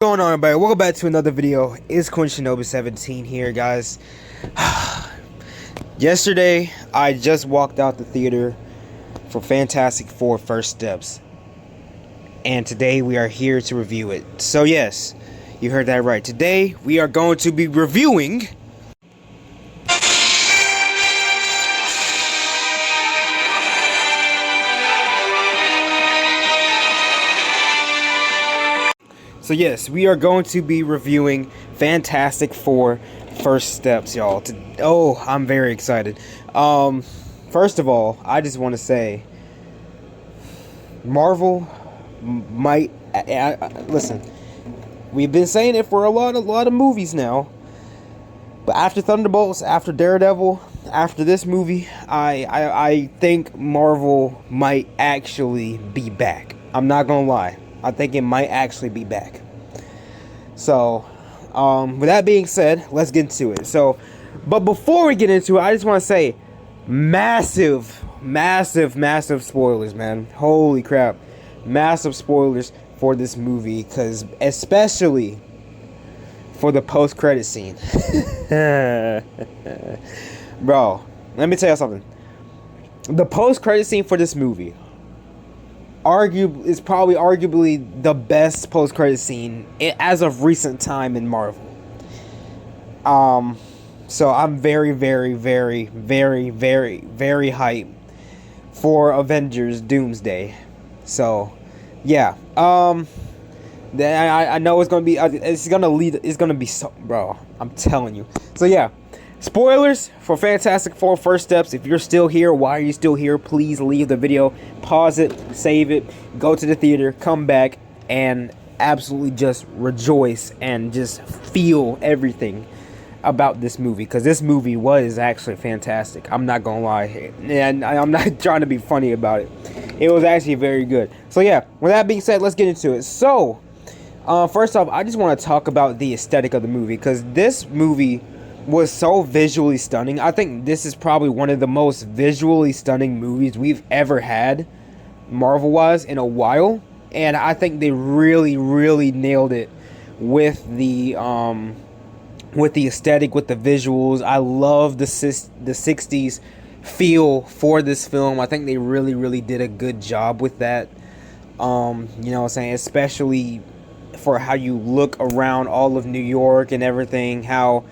Going on, everybody? Welcome back to another video. It's Quentin Shinobi 17 here, guys. Yesterday I just walked out the theater for Fantastic Four First Steps, and today we are here to review it. So yes, you heard that right. Today we are going to be reviewing Fantastic Four First Steps, y'all. I'm very excited. First of all, I just want to say, Marvel might listen. We've been saying it for a lot of movies now, but after Thunderbolts, after Daredevil, after this movie, I think Marvel might actually be back. I'm not gonna lie. I think it might actually be back. So, with that being said, let's get into it. But before we get into it, I just want to say, massive spoilers, man. Holy crap. Massive spoilers for this movie, because especially for the post-credit scene. Bro, let me tell you something. The post-credit scene for this movie is probably arguably the best post-credit scene as of recent time in Marvel. So I'm very hyped for Avengers Doomsday. So yeah, I know it's gonna be bro, I'm telling you. So yeah, spoilers for Fantastic Four First Steps. If you're still here, why are you still here? Please leave the video, pause it, save it, go to the theater, come back, and absolutely just rejoice and just feel everything about this movie, because this movie was actually fantastic. I'm not gonna lie, and I'm not trying to be funny about it. It was actually very good. So yeah, with that being said, let's get into it. So first off, I just want to talk about the aesthetic of the movie, because this movie was so visually stunning. I think this is probably one of the most visually stunning movies we've ever had, Marvel-wise, in a while. And I think they really nailed it with the aesthetic, with the visuals. I love the 60s feel for this film. I think they really did a good job with that. You know what I'm saying? Especially for how you look around all of New York and everything, how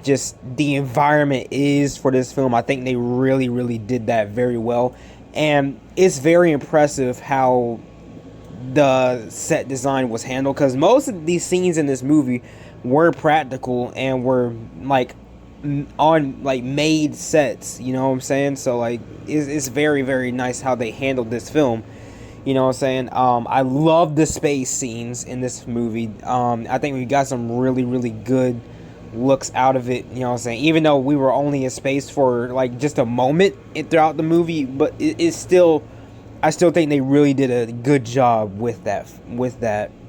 just the environment is for this film. I think they really did that very well, and it's very impressive how the set design was handled, because most of these scenes in this movie were practical and were on made sets, you know what I'm saying? So it's very nice how they handled this film, you know what I'm saying? I love the space scenes in this movie. I think we got some really good looks out of it, you know what I'm saying? Even though we were only in space for just a moment throughout the movie, but I still think they really did a good job with that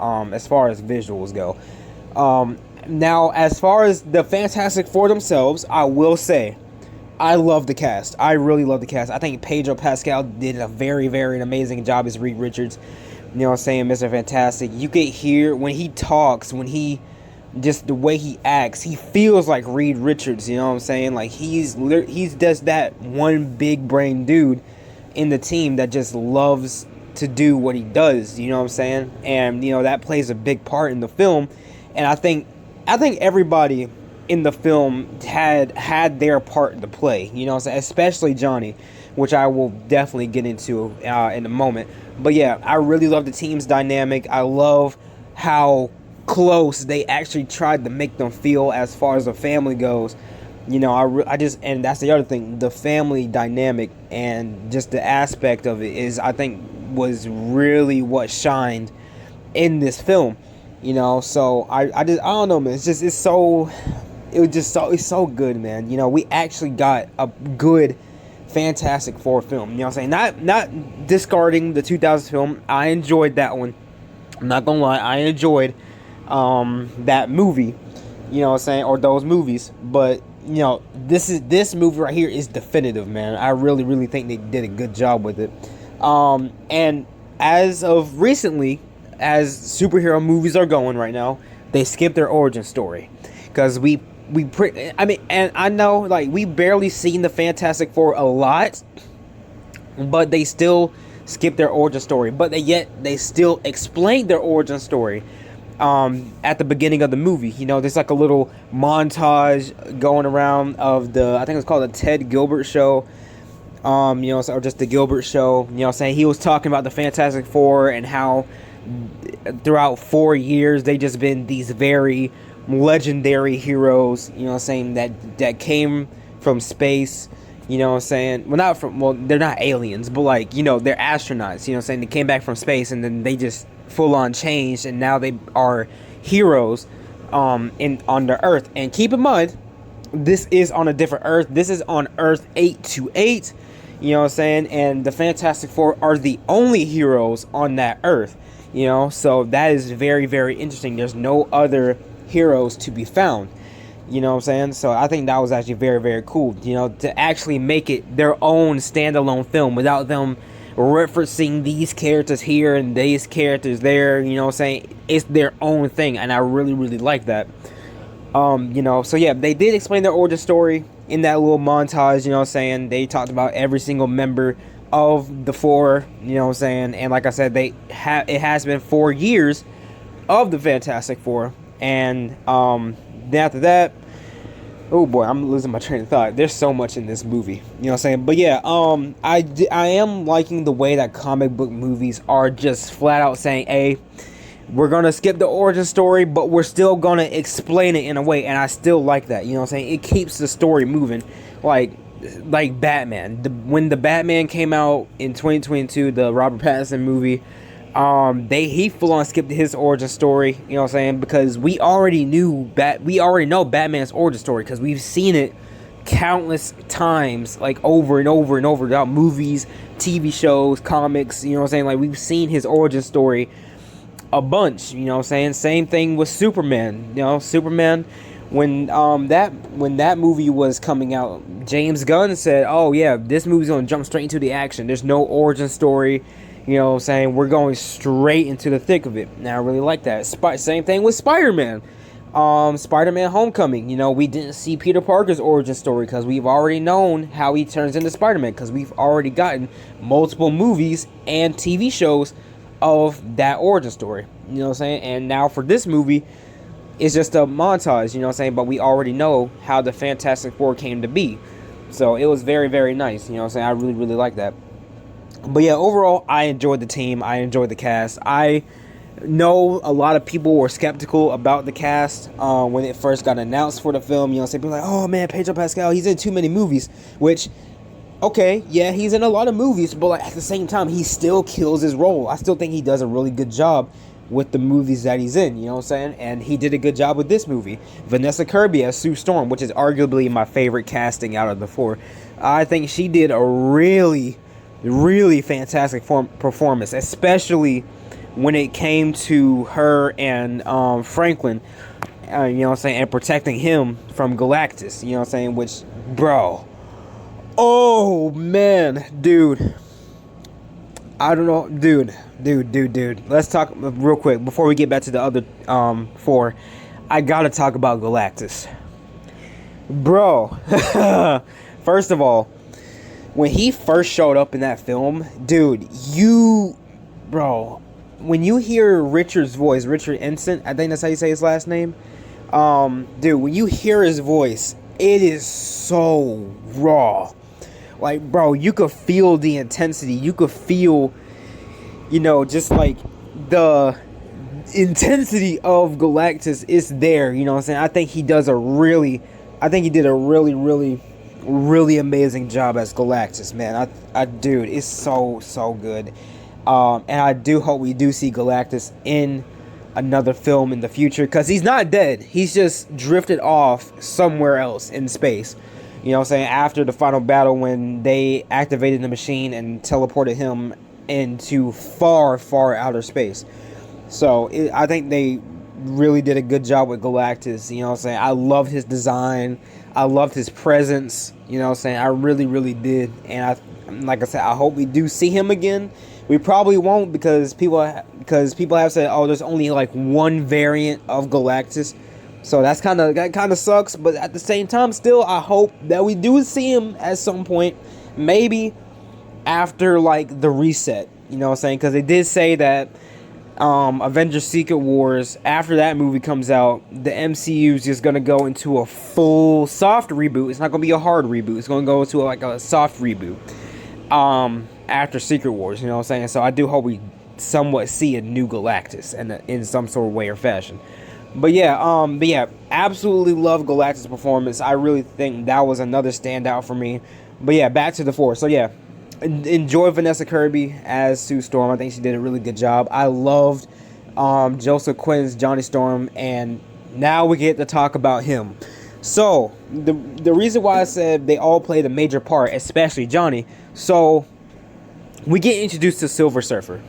as far as visuals go. Now, as far as the Fantastic Four themselves, I will say I love the cast. I really love the cast. I think Pedro Pascal did a very amazing job as Reed Richards, you know what I'm saying, Mr. Fantastic. You could hear when he talks, just the way he acts, he feels like Reed Richards, you know what I'm saying? He's just that one big brain dude in the team that just loves to do what he does, you know what I'm saying? And that plays a big part in the film. And I think everybody in the film had their part to play, you know what I'm saying? Especially Johnny, which I will definitely get into in a moment. But yeah, I really love the team's dynamic. I love how close they actually tried to make them feel as far as the family goes. And that's the other thing, the family dynamic and just the aspect of it is, I think, was really what shined in this film, so I don't know, man. It's so good, man. We actually got a good Fantastic Four film, you know what I'm saying? Not discarding the 2000s film. I enjoyed that one. I'm not gonna lie, I enjoyed that movie, you know what I'm saying, or those movies, but this movie right here is definitive, man. I really think they did a good job with it. And as of recently, as superhero movies are going right now, they skip their origin story. Because and I know, like, we barely seen the Fantastic Four a lot, but they still skip their origin story. But yet they still explain their origin story at the beginning of the movie. You know, there's like a little montage going around of the, I think it's called the Ted Gilbert Show. You know, or just the Gilbert Show. You know, saying he was talking about the Fantastic Four and how throughout 4 years they just been these very legendary heroes. You know, saying that came from space. You know what I'm saying? Well, they're not aliens, but, like, you know, they're astronauts. You know what I'm saying? They came back from space and then they just full on changed, and now they are heroes on the Earth. And keep in mind, this is on a different Earth. This is on Earth 828. You know what I'm saying? And the Fantastic Four are the only heroes on that Earth. You know, so that is very, very interesting. There's no other heroes to be found. You know what I'm saying? So I think that was actually very, very cool, you know, to actually make it their own standalone film without them referencing these characters here and these characters there. You know what I'm saying? It's their own thing, and I really, really like that. You know, so yeah, they did explain their origin story in that little montage. You know what I'm saying? They talked about every single member of the four, you know what I'm saying? And like I said, it has been 4 years of the Fantastic Four. And then after that, oh boy, I'm losing my train of thought. There's so much in this movie, you know what I'm saying? But yeah, I am liking the way that comic book movies are just flat out saying, hey, we're gonna skip the origin story, but we're still gonna explain it in a way. And I still like that, you know what I'm saying? It keeps the story moving. Like Batman. When the Batman came out in 2022, the Robert Pattinson movie, he full on skipped his origin story, you know what I'm saying? Because we already know Batman's origin story, because we've seen it countless times, like over and over and over, throughout movies, TV shows, comics, you know what I'm saying? Like, we've seen his origin story a bunch, you know what I'm saying? Same thing with Superman. You know, Superman, when that movie was coming out, James Gunn said, oh yeah, this movie's gonna jump straight into the action. There's no origin story. You know what I'm saying? We're going straight into the thick of it. Now, I really like that. Same thing with Spider-Man. Spider-Man Homecoming. You know, we didn't see Peter Parker's origin story because we've already known how he turns into Spider-Man, because we've already gotten multiple movies and TV shows of that origin story. You know what I'm saying? And now for this movie, it's just a montage, you know what I'm saying? But we already know how the Fantastic Four came to be. So it was very, very nice. You know what I'm saying? I really, really like that. But yeah, overall, I enjoyed the team. I enjoyed the cast. I know a lot of people were skeptical about the cast when it first got announced for the film. You know what I'm saying? People were like, oh man, Pedro Pascal, he's in too many movies. Which, okay, yeah, he's in a lot of movies. But like, at the same time, he still kills his role. I still think he does a really good job with the movies that he's in, you know what I'm saying? And he did a good job with this movie. Vanessa Kirby as Sue Storm, which is arguably my favorite casting out of the four. I think she did a really, really fantastic performance, especially when it came to her and Franklin, you know what I'm saying, and protecting him from Galactus, you know what I'm saying, which, bro, oh man, dude, I don't know, dude, let's talk real quick before we get back to the other four. I gotta talk about Galactus, bro. First of all, when he first showed up in that film, dude, when you hear Richard's voice, Richard Ensign, I think that's how you say his last name, dude, when you hear his voice, it is so raw. Like, bro, you could feel the intensity. You could feel, you know, just like the intensity of Galactus is there. You know what I'm saying? I think he did a really, really, really amazing job as Galactus, man. Dude, it's so good. And I do hope we do see Galactus in another film in the future, because he's not dead. He's just drifted off somewhere else in space. You know what I'm saying? After the final battle, when they activated the machine and teleported him into far, far outer space. So I think they really did a good job with Galactus. You know what I'm saying? I loved his design. I loved his presence. You know what I'm saying? I really, really did. And like I said, I hope we do see him again. We probably won't because people have said, oh, there's only like one variant of Galactus, so that kind of sucks. But at the same time, still, I hope that we do see him at some point, maybe after like the reset. You know what I'm saying? Because they did say that Avengers Secret Wars, after that movie comes out, the MCU is just gonna go into a full soft reboot. It's not gonna be a hard reboot. It's gonna go into like a soft reboot. After Secret Wars, you know what I'm saying? So I do hope we somewhat see a new Galactus in some sort of way or fashion. But yeah, absolutely love Galactus' performance. I really think that was another standout for me. But yeah, back to the Force. So yeah, enjoy Vanessa Kirby as Sue Storm. I think she did a really good job. I loved Joseph Quinn's Johnny Storm, and now we get to talk about him. So the reason why I said they all played a major part, especially Johnny. So we get introduced to Silver Surfer,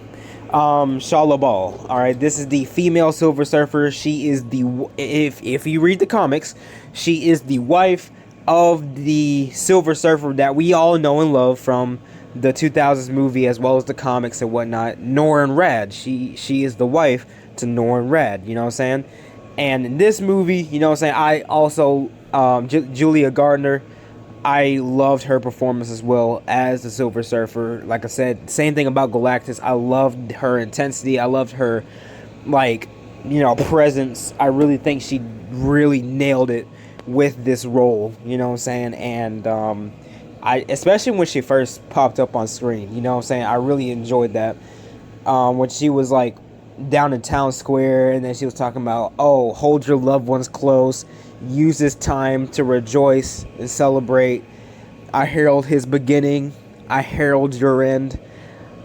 Shala Ball. All right, this is the female Silver Surfer. She is if you read the comics, she is the wife of the Silver Surfer that we all know and love from the 2000s movie as well as the comics and whatnot, Norrin Radd. She is the wife to Norrin Radd. You know what I'm saying? And in this movie, you know what I'm saying, I also Julia Gardner, I loved her performance as well as the Silver Surfer. Like I said, same thing about Galactus. I loved her intensity. I loved her, like, you know, presence. I really think she really nailed it with this role. You know what I'm saying? And especially when she first popped up on screen. You know what I'm saying? I really enjoyed that. When she was like down in Town Square, and then she was talking about, oh, hold your loved ones close. Use this time to rejoice and celebrate. I herald his beginning. I herald your end.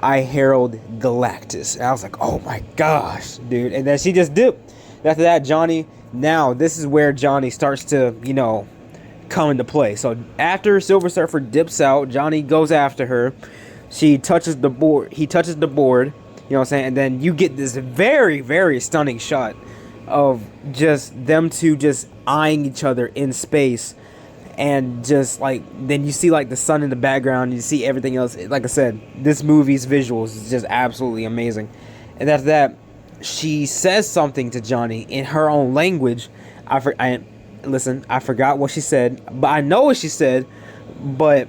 I herald Galactus. And I was like, oh my gosh, dude. And then she just dipped. After that, Johnny, now this is where Johnny starts to, you know, come into play. So after Silver Surfer dips out, Johnny goes after her. She touches the board. He touches the board. You know what I'm saying? And then you get this very, very stunning shot of just them two just eyeing each other in space, and just like then you see like the sun in the background, you see everything else. Like I said, this movie's visuals is just absolutely amazing. And after that, she says something to Johnny in her own language. I forgot what she said, but I know what she said, but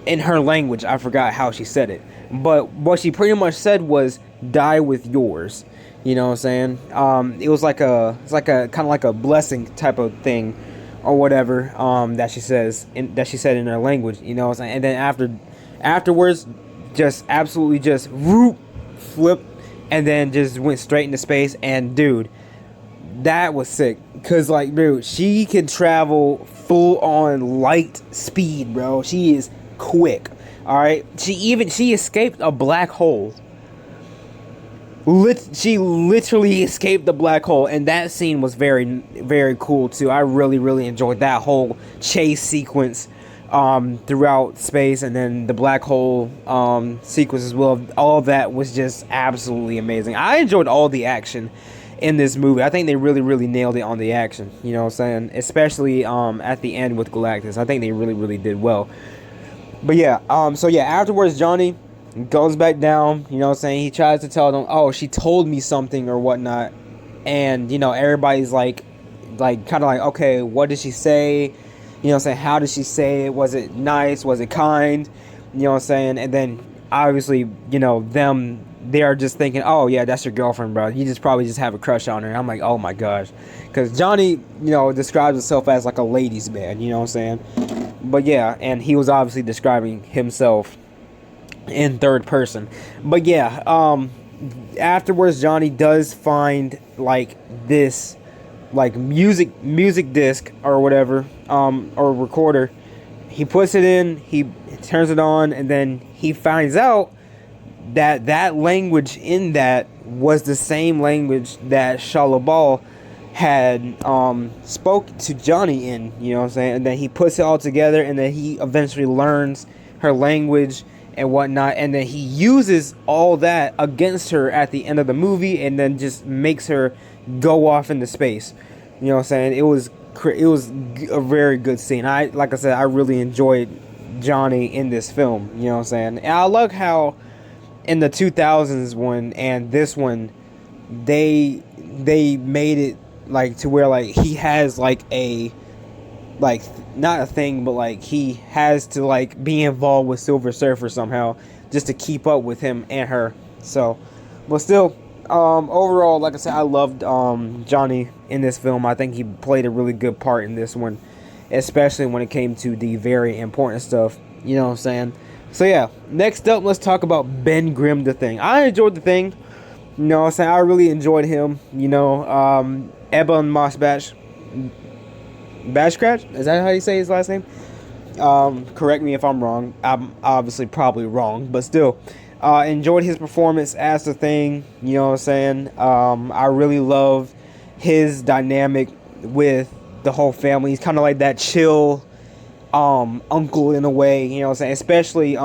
in her language I forgot how she said it. But what she pretty much said was, die with yours. You know what I'm saying? It was like a kind of like a blessing type of thing, or whatever. That she said in her language. You know what I'm saying? And then afterwards, just absolutely just whoop, flip, and then just went straight into space. And dude, that was sick. Cause like, dude, she can travel full on light speed, bro. She is quick. All right. She escaped a black hole. She literally escaped the black hole, and that scene was very, very cool too. I really, really enjoyed that whole chase sequence throughout space, and then the black hole sequence as well. All of that was just absolutely amazing. I enjoyed all the action in this movie. I think they really, really nailed it on the action. You know what I'm saying? Especially at the end with Galactus. I think they really, really did well. But yeah, so yeah, afterwards, Johnny goes back down, you know what I'm saying? He tries to tell them, oh, she told me something or whatnot. And, you know, everybody's like kind of like, okay, what did she say? You know what I'm saying? How did she say it? Was it nice? Was it kind? You know what I'm saying? And then, obviously, you know, they are just thinking, oh, yeah, that's your girlfriend, bro. You probably just have a crush on her. And I'm like, oh, my gosh. Because Johnny, you know, describes himself as like a ladies' man, you know what I'm saying? But, yeah, and he was obviously describing himself in third person. But yeah, afterwards Johnny does find like this like music disc or whatever, or recorder. He puts it in, he turns it on, and then he finds out that language in that was the same language that Shala Ball had spoke to Johnny in, you know what I'm saying? And then he puts it all together, and then he eventually learns her language and whatnot, and then he uses all that against her at the end of the movie, and then just makes her go off into space. You know what I'm saying? It was a very good scene. Like I said, I really enjoyed Johnny in this film. You know what I'm saying? And I love how in the 2000s one and this one, they made it like to where like he has like a like not a thing, but like he has to like be involved with Silver Surfer somehow just to keep up with him and her. So, but still, overall, like I said, I loved Johnny in this film. I think he played a really good part in this one, especially when it came to the very important stuff. You know what I'm saying? So yeah, next up, let's talk about Ben Grimm, the Thing. I enjoyed the Thing. You know what I'm saying? I really enjoyed him. You know, Ebon Mossbatch. Bashcratch? Is that how you say his last name? Correct me if I'm wrong. I'm obviously probably wrong, but still. Enjoyed his performance as the Thing. You know what I'm saying? I really love his dynamic with the whole family. He's kind of like that chill uncle in a way. You know what I'm saying? Especially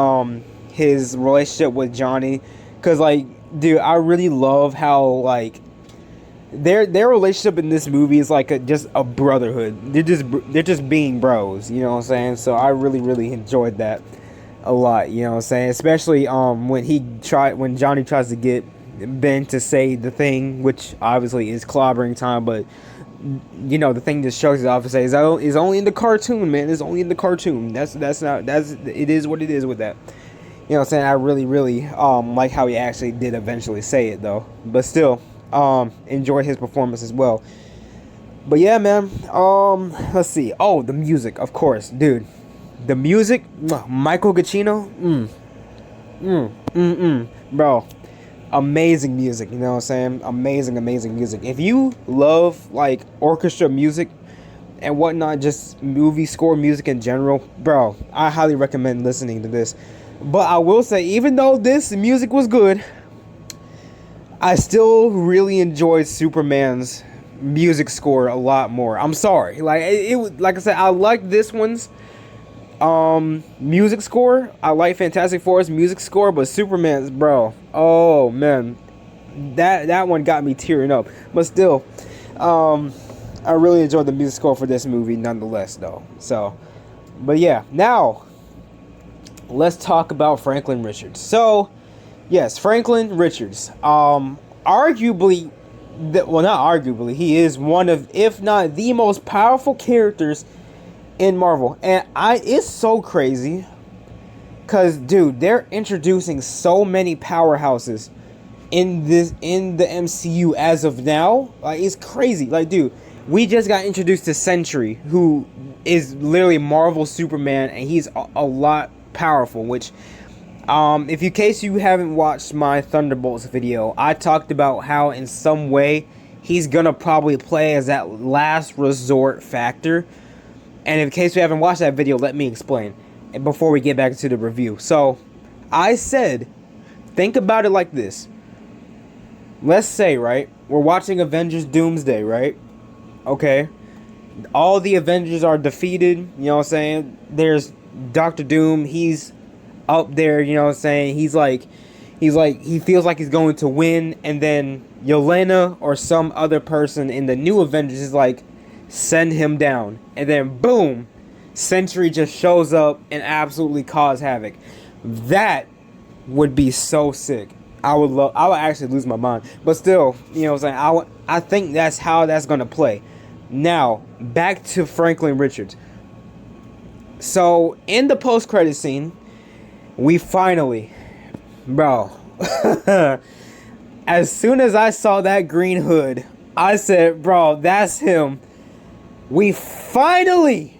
his relationship with Johnny. Because, like, dude, I really love how, like, their relationship in this movie is like just a brotherhood. They're just being bros, you know what I'm saying? So I really enjoyed that a lot, you know what I'm saying? Especially when Johnny tries to get Ben to say the Thing, which obviously is clobbering time, but you know the Thing just shrugs it off and says it's only in the cartoon, man. It's only in the cartoon. It is what it is with that. You know what I'm saying? I really like how he actually did eventually say it though. But still, enjoyed his performance as well. But yeah, man, let's see. Oh, the music, of course, dude. The music, Michael Giacchino, bro, amazing music, you know what I'm saying? Amazing music. If you love, like, orchestra music and whatnot, just movie score music in general, bro, I highly recommend listening to this. But I will say, even though this music was good, I still really enjoyed Superman's music score a lot more. I'm sorry. Like, like I said, I like this one's music score. I like Fantastic Four's music score, but Superman's, bro, oh man, that one got me tearing up. But still, I really enjoyed the music score for this movie nonetheless though. So, but yeah, now let's talk about Franklin Richards. So, yes, Franklin Richards, arguably, well, not arguably, he is one of, if not the most powerful characters in Marvel. And it's so crazy because, dude, they're introducing so many powerhouses in the MCU as of now. Like, it's crazy. Like, dude, we just got introduced to Sentry, who is literally Marvel Superman, and he's a lot powerful, which if in case you haven't watched my Thunderbolts video, I talked about how in some way he's gonna probably play as that last resort factor. And in case you haven't watched that video, let me explain and before we get back to the review. So I said, think about it like this. Let's say, right, we're watching Avengers Doomsday, right? Okay, all the Avengers are defeated, you know what I'm saying? There's Doctor Doom, he's up there, you know what I'm saying? He feels like he's going to win, and then Yelena or some other person in the new Avengers is like, send him down. And then boom, Sentry just shows up and absolutely cause havoc. That would be so sick. I would actually lose my mind. But still, you know what I'm saying? I think that's how that's gonna play. Now, back to Franklin Richards. So, in the post-credit scene, we finally, bro, as soon as I saw that green hood, I said, bro, that's him. We finally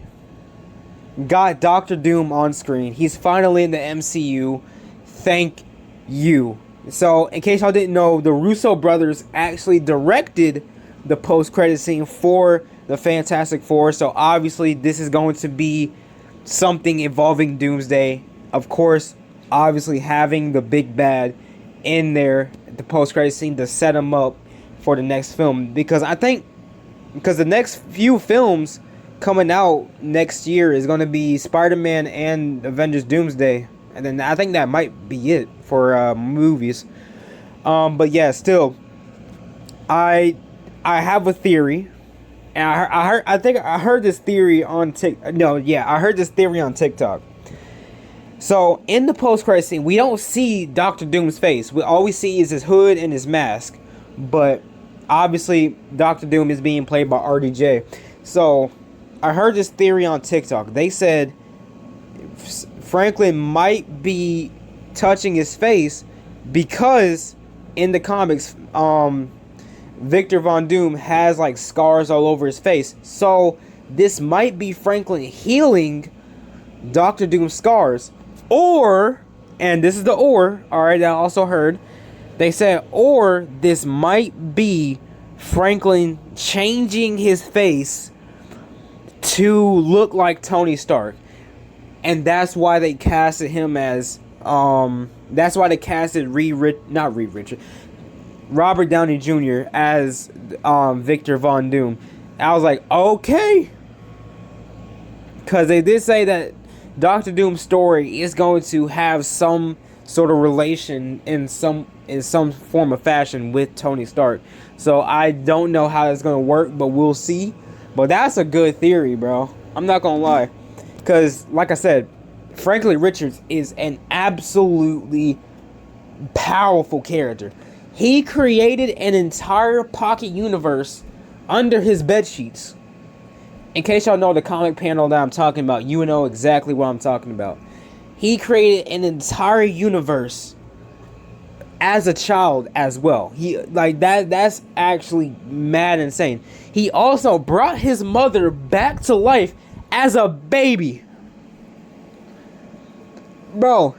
got Doctor Doom on screen. He's finally in the MCU. Thank you. So, in case y'all didn't know, the Russo brothers actually directed the post-credit scene for the Fantastic Four. So, obviously, this is going to be something involving Doomsday. Of course, obviously having the big bad in there, the post-credit scene, to set him up for the next film. Because the next few films coming out next year is going to be Spider-Man and Avengers Doomsday. And then I think that might be it for movies. But yeah, still, I have a theory. And I heard this theory on TikTok. So in the post-credit scene, we don't see Doctor Doom's face. All we see is his hood and his mask. But obviously, Doctor Doom is being played by RDJ. So I heard this theory on TikTok. They said Franklin might be touching his face because in the comics, Victor Von Doom has like scars all over his face. So this might be Franklin healing Doctor Doom's scars. Or, and this is the or, alright, I also heard, they said, or this might be Franklin changing his face to look like Tony Stark. And that's why they casted him as, that's why they casted Robert Downey Jr. as Victor Von Doom. I was like, okay. Because they did say that Doctor Doom's story is going to have some sort of relation in some form of fashion with Tony Stark. So I don't know how it's going to work, but we'll see. But that's a good theory, bro. I'm not going to lie. Because, like I said, Franklin Richards is an absolutely powerful character. He created an entire pocket universe under his bed sheets. In case y'all know the comic panel that I'm talking about, you know exactly what I'm talking about. He created an entire universe as a child as well. He like that's actually mad insane. He also brought his mother back to life as a baby. Bro,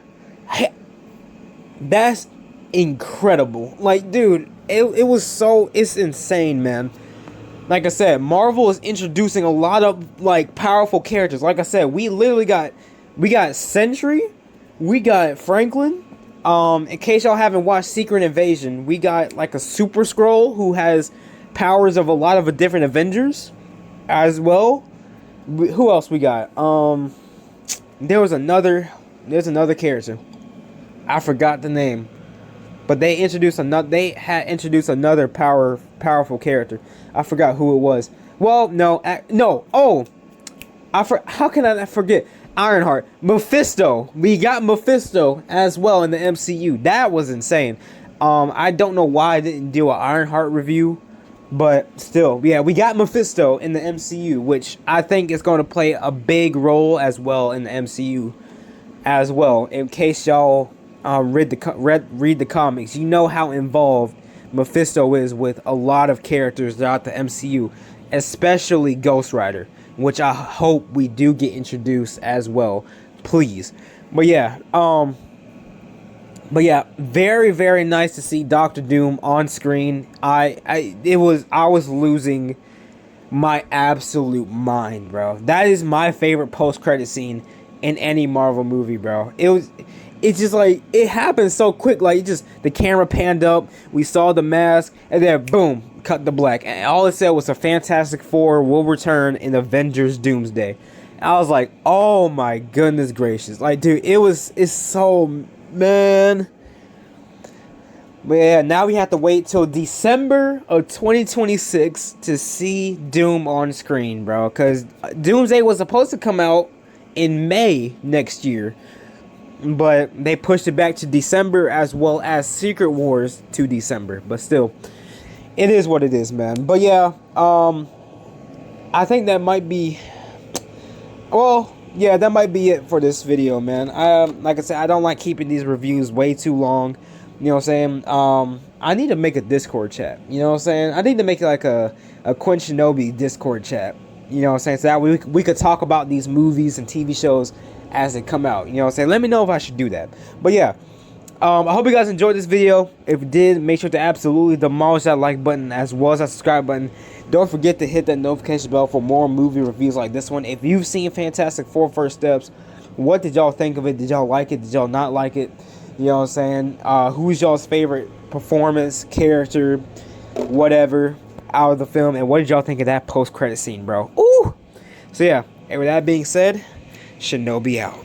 that's incredible. Like, dude, it's insane, man. Like I said, Marvel is introducing a lot of like powerful characters. Like I said, we got Sentry, we got Franklin. In case y'all haven't watched Secret Invasion, we got like a Super Skrull who has powers of a lot of different Avengers as well. Who else we got? There's another character. I forgot the name. But they had introduced another powerful character. I forgot who it was. Well, no. Oh, how can I forget? Ironheart, Mephisto. We got Mephisto as well in the MCU. That was insane. I don't know why I didn't do an Ironheart review, but still, yeah, we got Mephisto in the MCU, which I think is going to play a big role as well in the MCU as well. In case y'all read the comics, you know how involved Mephisto is with a lot of characters throughout the MCU, especially Ghost Rider, which I hope we do get introduced as well, please. But yeah, very, very nice to see Doctor Doom on screen. I was losing my absolute mind, bro. That is my favorite post-credit scene in any Marvel movie, bro. It's just like, it happened so quick. Like, the camera panned up, we saw the mask, and then boom, cut to black. And all it said was a Fantastic Four will return in Avengers Doomsday. I was like, oh my goodness gracious. Like, dude, it's so, man. But yeah, now we have to wait till December of 2026 to see Doom on screen, bro. Because Doomsday was supposed to come out in May next year, but they pushed it back to December, as well as Secret Wars to December. But still, it is what it is, man. But yeah, I think that might be, well, yeah, that might be it for this video, man. Like I said, I don't like keeping these reviews way too long. You know what I'm saying? I need to make a Discord chat. You know what I'm saying? I need to make like a Quinn Shinobi Discord chat. You know what I'm saying? So that we could talk about these movies and TV shows as they come out. You know what I'm saying? Let me know if I should do that. But yeah, I hope you guys enjoyed this video. If you did, make sure to absolutely demolish that like button as well as that subscribe button. Don't forget to hit that notification bell for more movie reviews like this one. If you've seen Fantastic Four First Steps, what did y'all think of it? Did y'all like it? Did y'all not like it? You know what I'm saying? Who's y'all's favorite performance, character, whatever, out of the film? And what did y'all think of that post-credit scene, bro? Ooh! So yeah, and with that being said, Shinobi out.